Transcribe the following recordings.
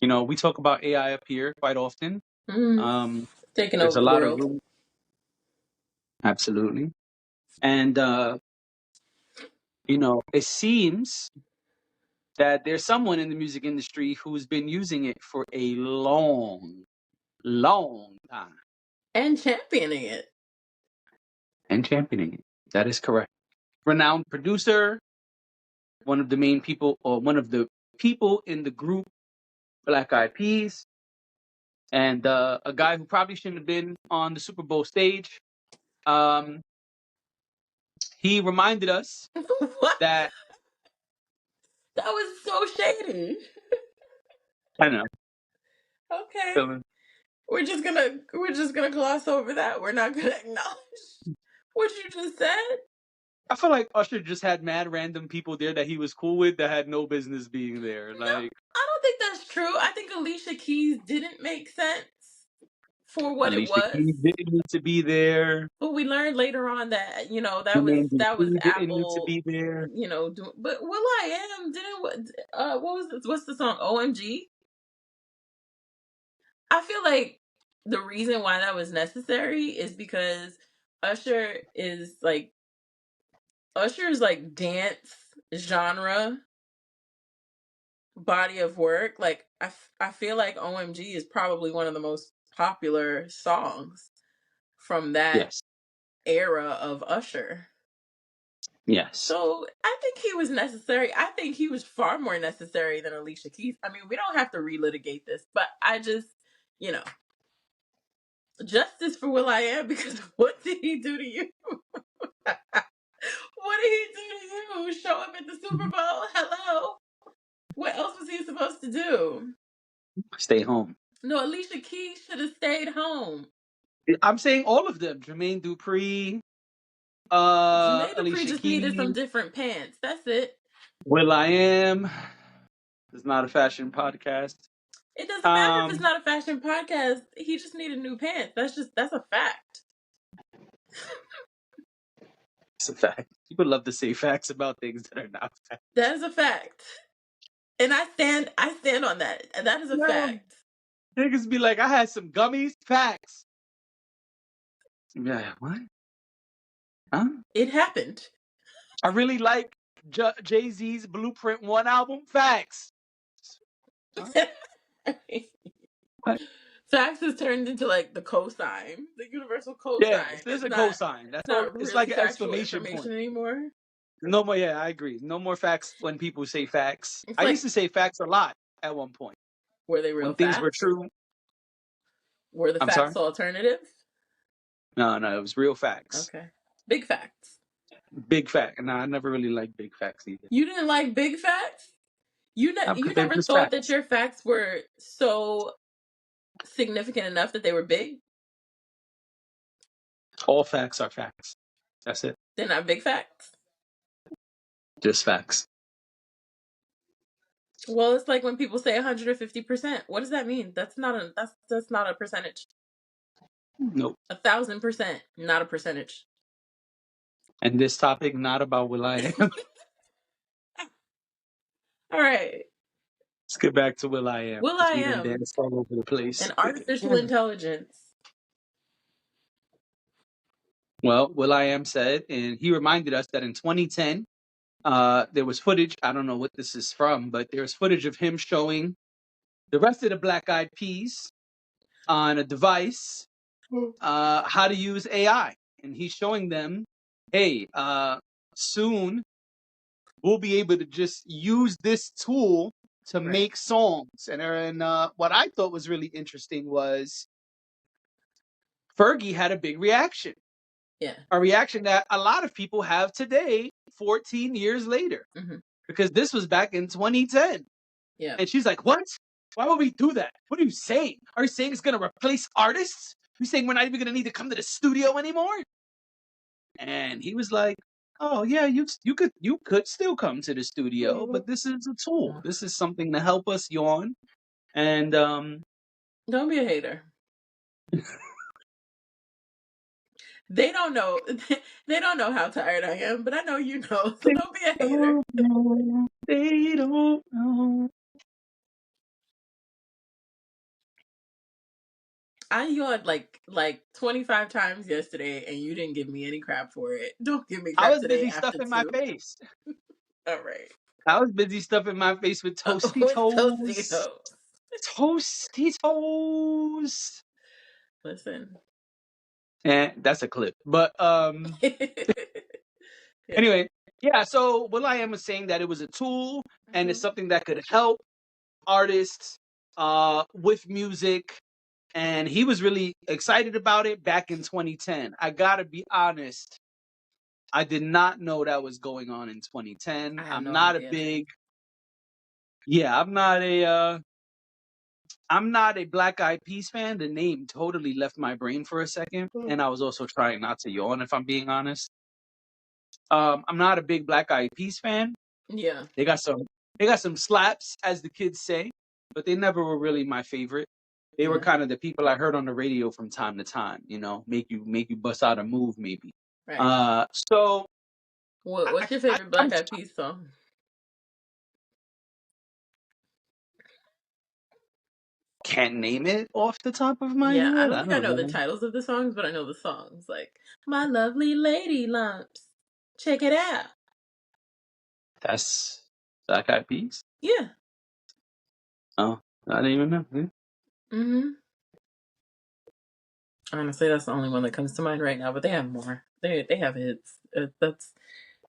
You know, we talk about AI up here quite often. Mm, taking There's over a the lot of world. room. Absolutely. And, you know, it seems that there's someone in the music industry who's been using it for a long, long time And championing it. and championing it. That is correct. Renowned producer, one of the main people, or one of the people in the group Black Eyed Peas, and a guy who probably shouldn't have been on the Super Bowl stage. Um, he reminded us What? that, That was so shady. I don't know, Okay. feeling. We're just gonna gloss over that. We're not gonna acknowledge what you just said. I feel like Usher just had mad random people there that he was cool with that had no business being there. No, Like I don't think that's true. I think Alicia Keys didn't make sense for what it Alicia was. Keys didn't need to be there. But we learned later on that that was Jermaine that was Dupri didn't need to Apple. be there. But Will.i.am didn't. What was this? What's the song? OMG. I feel like the reason why that was necessary is because Usher is like Usher's like dance genre body of work. Like I feel like OMG is probably one of the most popular songs from that Yes, era of Usher. yes. So I think he was necessary. I think he was far more necessary than Alicia Keys. I mean, we don't have to relitigate this, but I just, you know, justice for Will.i.am because what did he do to you? What did he do to you? Show up at the Super Bowl? Hello? What else was he supposed to do? Stay home. No, Alicia Keys should have stayed home. I'm saying all of them. Jermaine Dupri, Jermaine Dupri Alicia just needed some Keys, different pants. That's it. Will.i.am. It's not a fashion podcast. It doesn't matter if it's Um, not a fashion podcast. He just needed new pants. That's a fact. it's a fact. People love to say facts about things that are not facts. That is a fact. And I stand on that. And that is a Yeah. fact. Niggas be like, I had some gummies. Facts. Yeah, what? Huh? It happened. I really like Jay-Z's Blueprint 1 album. Facts. What? What? Facts has turned into like the cosign, the universal Yeah, cosign. there's It's a not cosign. it's That's all. not It's really like an factual exclamation information point. anymore. No more. Yeah, I agree. No more facts when people say facts. It's I used like, to say facts a lot at one point were they real when things were facts? true. Were the I'm sorry. facts alternative? No, no, it was real facts. Okay. Big facts. Big fact. No, I never really liked big facts either. You didn't like big facts? Because You they're never just thought that facts. your facts were so significant enough that they were big? All facts are facts. That's it. They're not big facts. Just facts. Well, it's like when people say 150%. What does that mean? That's not a percentage. Nope. 1,000%, not a percentage. And this topic not about Will.i.am. All right. Let's get back to Will.i.am Will because I we done am danced all over the place. an artificial intelligence. Well, Will.i.am said, and he reminded us that in 2010, there was footage. I don't know what this is from, but there's footage of him showing the rest of the Black Eyed Peas on a device how to use AI, and he's showing them, hey, soon we'll be able to just use this tool to Right. make songs. And what I thought was really interesting was Fergie had a big reaction, Yeah. a reaction that a lot of people have today, 14 years later, Hmm. because this was back in 2010. Yeah. And she's like, what? Why would we do that? What are you saying? Are you saying it's going to replace artists? Are you saying we're not even going to need to come to the studio anymore? And he was like, oh yeah, you could still come to the studio, but this is a tool. This is something to help us yawn. And Don't be a hater. They don't know. They don't know how tired I am, but I know you know. So they don't be a hater. don't know. They don't know. I yawned like 25 times yesterday, and you didn't give me any crap for it. Don't give me I crap was today busy after stuffing my 2. face. All right. I was busy stuffing my face with toasty With toes. Tostitos. Toasty toes. Listen. And that's a clip. But Yeah. anyway, yeah, so Will.i.am was saying that it was a tool and it's Hmm. something that could help artists with music. And he was really excited about it back in 2010. I gotta be honest, I did not know that was going on in 2010. I had I'm no not a idea. big, yeah, I'm not a Black Eyed Peas fan. The name totally left my brain for a second, and I was also trying not to yawn, if I'm being honest. I'm not a big Black Eyed Peas fan. Yeah. They got some they got some slaps, as the kids say, but they never were really my favorite. They were Yeah. kind of the people I heard on the radio from time to time, make you bust out a move maybe. Right. So What's your I favorite I'm, Black Eyed Peas song? can't name it off the top of my Yeah, I head. don't I think I don't know the know. titles of the songs, but I know the songs. Like My Lovely Lady Lumps. Check it out. That's Black Eyed Peas. Yeah. Oh, I didn't even know. Yeah. Hmm. Honestly, that's the only one that comes to mind right now. But they have more. They have hits. That's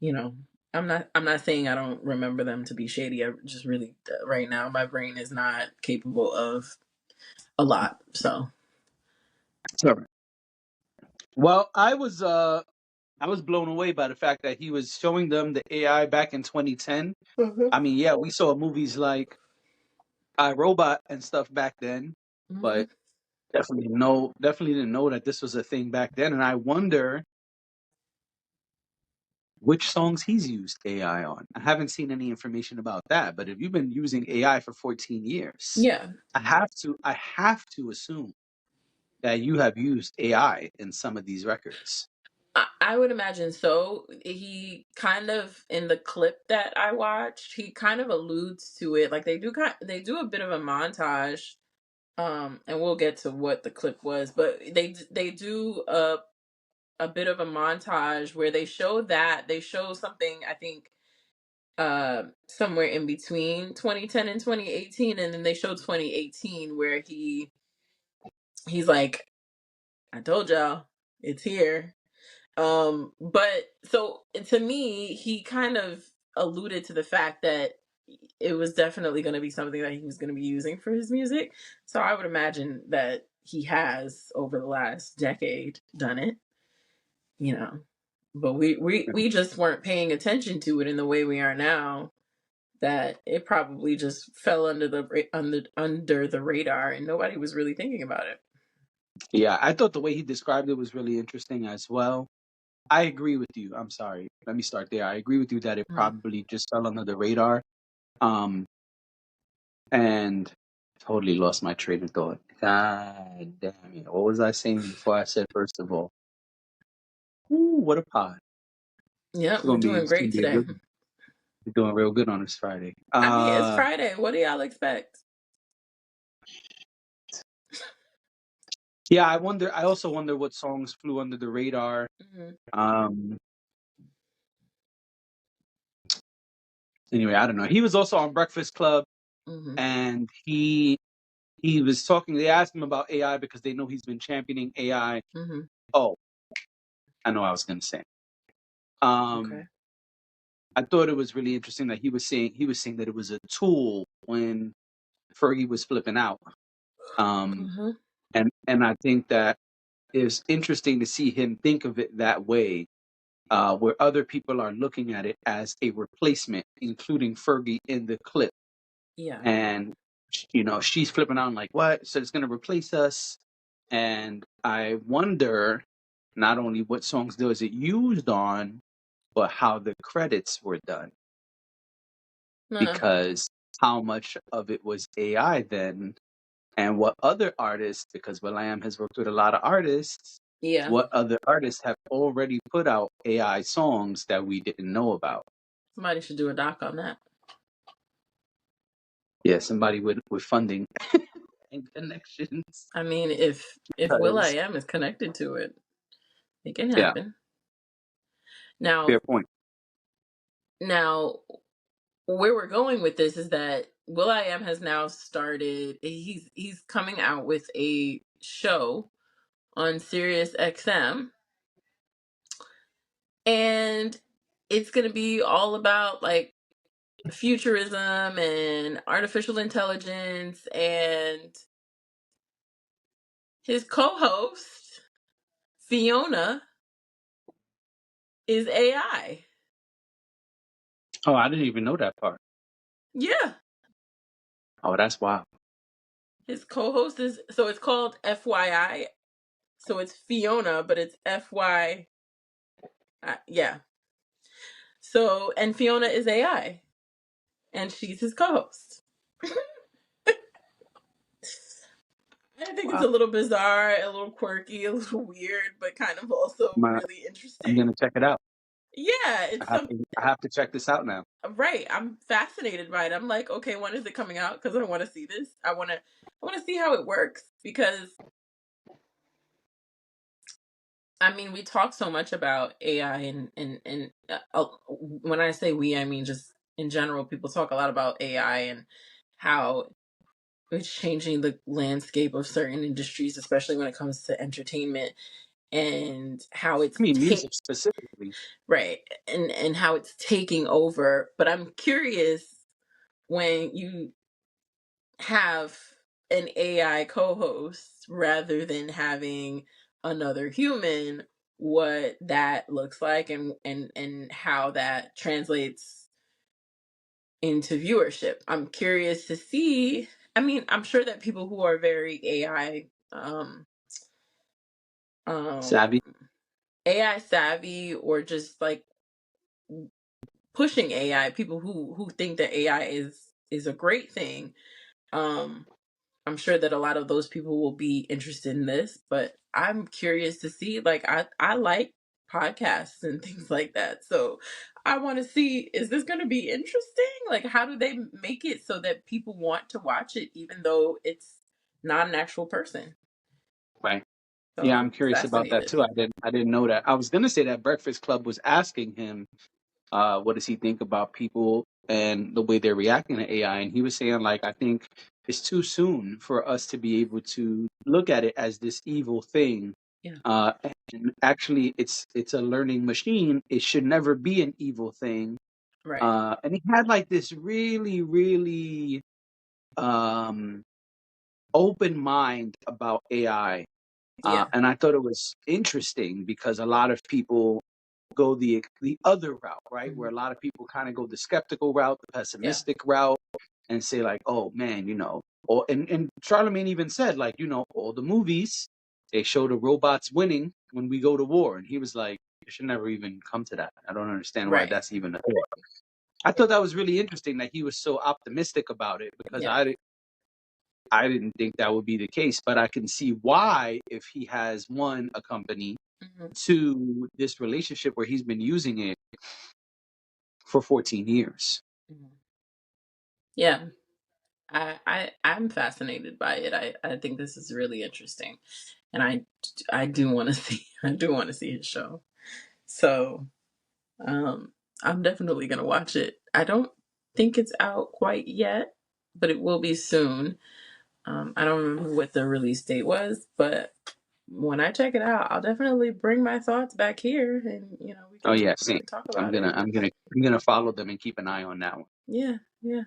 you know. I'm not saying I don't remember them to be shady. I just really right now my brain is not capable of a lot. So Sorry. Well, I was blown away by the fact that he was showing them the AI back in 2010. hmm. I mean, yeah, we saw movies like I Robot and stuff back then, but definitely didn't know that this was a thing back then. And I wonder which songs he's used AI on. I haven't seen any information about that, but if you've been using AI for 14 years, Yeah. I have to assume that you have used AI in some of these records. I would imagine so. He kind of in the clip that I watched, he kind of alludes to it. Like they do a bit of a montage, and we'll get to what the clip was, but they do a bit of a montage where they show something I think somewhere in between 2010 and 2018, and then they show 2018 where he's like, I told y'all it's here. But so to me, he kind of alluded to the fact that it was definitely going to be something that he was going to be using for his music. So I would imagine that he has over the last decade done it, you know. But we just weren't paying attention to it in the way we are now. That it probably just fell under the radar, and nobody was really thinking about it. Yeah, I thought the way he described it was really interesting as well. I agree with you. I'm sorry. Let me start there. I agree with you that it Mm. probably just fell under the radar. Um, and totally lost my train of thought. God damn it. What was I saying before I said first of all? Ooh, what a pod. Yep, It's we're gonna be doing it's gonna great be a today. good one. We're doing real good on this Friday. I mean, it's Friday. What do y'all expect? Yeah, I also wonder what songs flew under the radar. Hmm. Um anyway, I don't know. He was also on Breakfast Club Hmm. and he was talking, they asked him about AI because they know he's been championing AI. Hmm. Oh, I know what I was gonna say. Um Okay. I thought it was really interesting that he was saying that it was a tool when Fergie was flipping out. Um Hmm. and I think that it's interesting to see him think of it that way, where other people are looking at it as a replacement, including Fergie in the clip. Yeah. And she's flipping out like, what? So it's gonna replace us. And I wonder not only what songs was it used on, but how the credits were done. Nah. Because how much of it was AI then, and what other artists, because Will.i.am has worked with a lot of artists, Yeah. what other artists have already put out AI songs that we didn't know about? Somebody should do a doc on that. Yeah, somebody with funding. and connections. I mean, if Because Will.i.am is connected to it, it can yeah, happen. Now, fair point. now where we're going with this is that Will.i.am has now started. He's coming out with a show on Sirius XM, and it's going to be all about like futurism and artificial intelligence, and his co-host Fiona is AI. Oh, I didn't even know that part. Yeah, Oh, that's wild. his co-host is, so it's called FYI. So it's Fiona, but it's FY. Yeah. So, and Fiona is AI, and she's his co-host. I think it's Wow. a little bizarre, a little quirky, a little weird, but kind of also I'm, uh, really I'm interesting. gonna check it out. Yeah, it's some I have to check this out now. right. I'm fascinated by it. I'm like, okay, when is it coming out? Because I want to see this. I want to see how it works because I mean, we talk so much about AI and when I say we, I mean just in general. People talk a lot about AI and how it's changing the landscape of certain industries, especially when it comes to entertainment, and how I it's mean, music specifically. right, and how it's taking over. But I'm curious, when you have an AI co-host rather than having another human, what that looks like, and how that translates into viewership. I'm curious to see. I mean, I'm sure that people who are very um Savvy. AI savvy, or just like pushing AI, people who think that AI is a great thing. Um I'm sure that a lot of those people will be interested in this, but I'm curious to see, like, I like podcasts and things like that. So I want to see, is this going to be interesting? Like, how do they make it so that people want to watch it even though it's not an actual person? Right. So Yeah, I'm I'm curious about that fascinated. too. I didn't know that. I was gonna say that Breakfast Club was asking him, what does he think about people and the way they're reacting to AI, and he was saying like, I think it's too soon for us to be able to look at it as this evil thing. Yeah. Uh, and actually, it's a learning machine. It should never be an evil thing. Right. And he had like this really, really um, open mind about AI. Yeah. And I thought it was interesting because a lot of people go the other route, right? Where Mhm. a lot of people kind of go the skeptical route, the Yeah. pessimistic route, and say like, "Oh man, or and Charlemagne even said like, all the movies they show the robots winning when we go to war," and he was like, "It should never even come to that. I don't understand why Right. that's even a thought." I thought that was really interesting that he was so optimistic about it because Yeah. I didn't think that would be the case, but I can see why if he has one a company, Hmm. two this relationship where he's been using it for 14 years. Hmm. Yeah. I'm fascinated by it. I think this is really interesting, and I do want to see I do want to see his show. So I'm definitely gonna watch it. I don't think it's out quite yet, but it will be soon. I don't remember what the release date was, but when I check it out, I'll definitely bring my thoughts back here, and we Oh can yeah, we same. can talk about it. I'm gonna follow them and keep an eye on that one. Yeah, yeah.